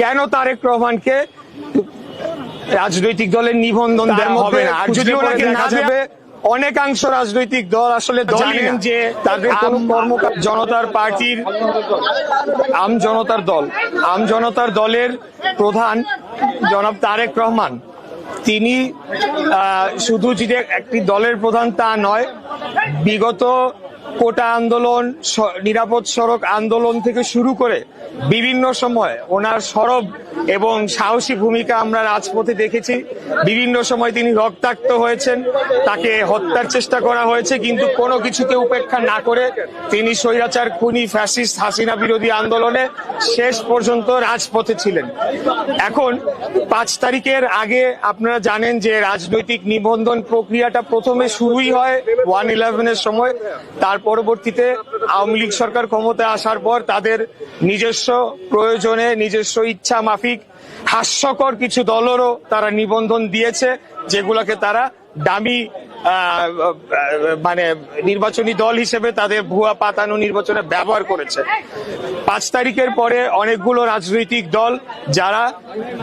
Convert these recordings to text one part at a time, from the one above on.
কেন তারেক রহমানকে রাজনৈতিক দলের নিবন্ধন দেওয়া হবে না। আর যদি ওনাকে না যাবে, অনেকাংশ রাজনৈতিক দল আসলে জানেন যে তাদের কোন কর্মকাণ্ড জনতার পার্টির আম জনতার দলের প্রধান জনাব তারেক রহমান, তিনি শুধু যে একটি দলের প্রধান তা নয়, বিগত কোটা আন্দোলন, নিরাপদ সড়ক আন্দোলন থেকে শুরু করে বিভিন্ন সময় ওনার সরব এবং সাহসী ভূমিকা আমরা রাজপথে দেখেছি। বিভিন্ন সময় তিনি রক্তাক্ত হয়েছেন, তাকে হত্যার চেষ্টা করা হয়েছে, কিন্তু কোনো কিছুকে উপেক্ষা না করে তিনি স্বৈরাচার খুনি ফ্যাসিস্ট হাসিনা বিরোধী আন্দোলনে শেষ পর্যন্ত রাজপথে ছিলেন। এখন 5 তারিখের আগে আপনারা জানেন যে রাজনৈতিক নিবন্ধন প্রক্রিয়াটা প্রথমে শুরুই হয় 1/11-এর সময়। তার পরবর্তীতে আওয়ামী লীগ সরকার ক্ষমতায় আসার পর তাদের নিজস্ব প্রয়োজনে, নিজস্ব ইচ্ছা মাফিক হাস্যকর কিছু দলেরও তারা নিবন্ধন দিয়েছে, যেগুলোকে তারা দামি মানে নির্বাচনী দল হিসেবে তাদের ভুয়া পাতানো নির্বাচনে ব্যবহার করেছে। 5 তারিখের পরে অনেকগুলো রাজনৈতিক দল যারা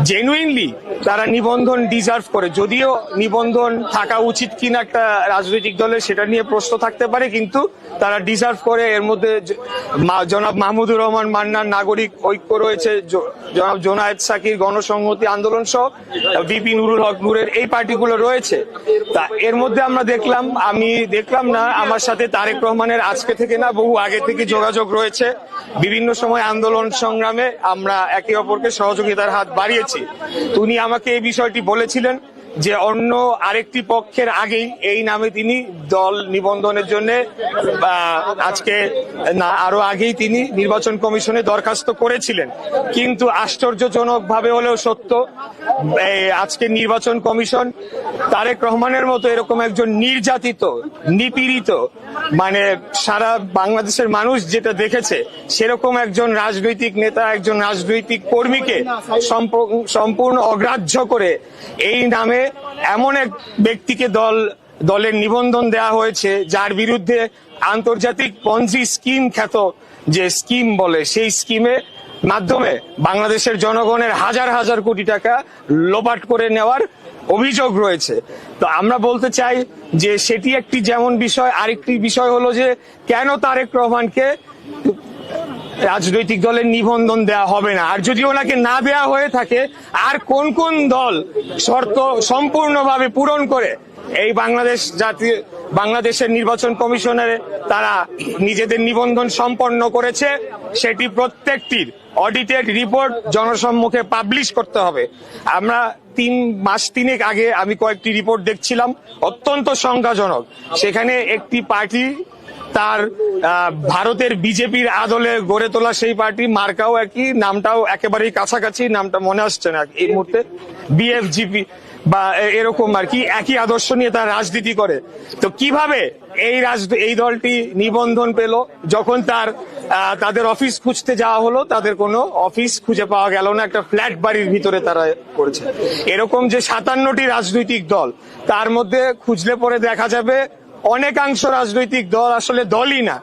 জেনুইনলি তারা নিবন্ধন ডিজার্ভ করে, যদিও নিবন্ধন থাকা উচিত কিনা একটা রাজনৈতিক দলের সেটা নিয়ে প্রশ্ন থাকতে পারে, কিন্তু তারা ডিজার্ভ করে। এর মধ্যে জনাব মাহমুদুর রহমান মান্নার নাগরিক ঐক্য রয়েছে, জনাব জোনায়েদ সাকির গণসংহতি আন্দোলন সহ ভিপি নুরুল হক নূরের এই পার্টিগুলো রয়েছে। তা এর মধ্যে আমরা আমি দেখলাম না, আমার সাথে তারেক রহমানের আজকে থেকে না, বহু আগে থেকে যোগাযোগ রয়েছে। বিভিন্ন সময় আন্দোলন সংগ্রামে আমরা একে অপরকে সহযোগিতার হাত বাড়িয়েছি। উনি আমাকে এই বিষয়টি বলেছিলেন যে অন্য আরেকটি পক্ষের আগেই এই নামে তিনি দল নিবন্ধনের জন্য আজকে না আরো আগেই তিনি নির্বাচন কমিশনে দরখাস্ত করেছিলেন। কিন্তু আশ্চর্যজনক ভাবে হলেও সত্য, আজকে নির্বাচন কমিশন তারেক রহমানের মতো এরকম একজন নির্যাতিত, নিপীড়িত, মানে সারা বাংলাদেশের মানুষ যেটা দেখেছে সেরকম একজন রাজনৈতিক নেতা, একজন রাজনৈতিক কর্মীকে সম্পূর্ণ অগ্রাহ্য করে এই নামে এমন এক ব্যক্তিকে দলের নিবন্ধন দেওয়া হয়েছে যার বিরুদ্ধে আন্তর্জাতিক পঞ্জি স্কিম খ্যাত যে স্কিম বলে, সেই স্কিমে মাধ্যমে বাংলাদেশের জনগণের হাজার হাজার কোটি টাকা লোপাট করে নেওয়ার অভিযোগ রয়েছে। তো আমরা বলতে চাই যে সেটি একটি যেমন বিষয়, আরেকটি বিষয় হলো যে কেন তারেক রহমানকে রাজনৈতিক দলের নিবন্ধন দেওয়া হবে না। আর যদি ওনাকে না দেওয়া হয়ে থাকে, আর কোন কোন দল শর্ত সম্পূর্ণভাবে পূরণ করে এই বাংলাদেশের নির্বাচন কমিশনের তারা নিজেদের নিবন্ধন সম্পন্ন করেছে, সেটি প্রত্যেকটির অডিটেড রিপোর্ট জনসম্মুখে পাবলিশ করতে হবে। আমরা 3 মাস 3 আগে আমি কয়েকটি রিপোর্ট দেখছিলাম, অত্যন্ত সংখ্যাজনক। সেখানে একটি পার্টি তার ভারতের বিজেপির আদলে গড়ে তোলা সেই পার্টি, মার্কাও একই, নামটাও একেবারেই কাছাকাছি, নামটা মনে আসছে না এই মুহূর্তে, বিএফজিপি বা এরকম আর কি, একই আদর্শ নিয়ে তার রাজনীতি করে। তো কিভাবে এই দলটি নিবন্ধন পেল? যখন তাদের অফিস খুঁজতে যাওয়া হলো, তাদের কোনো অফিস খুঁজে পাওয়া গেল না, একটা ফ্ল্যাট বাড়ির ভিতরে তারা করেছে। এরকম যে 57টি রাজনৈতিক দল, তার মধ্যে খুঁজলে পরে দেখা যাবে অনেকাংশ রাজনৈতিক দল আসলে দলই না।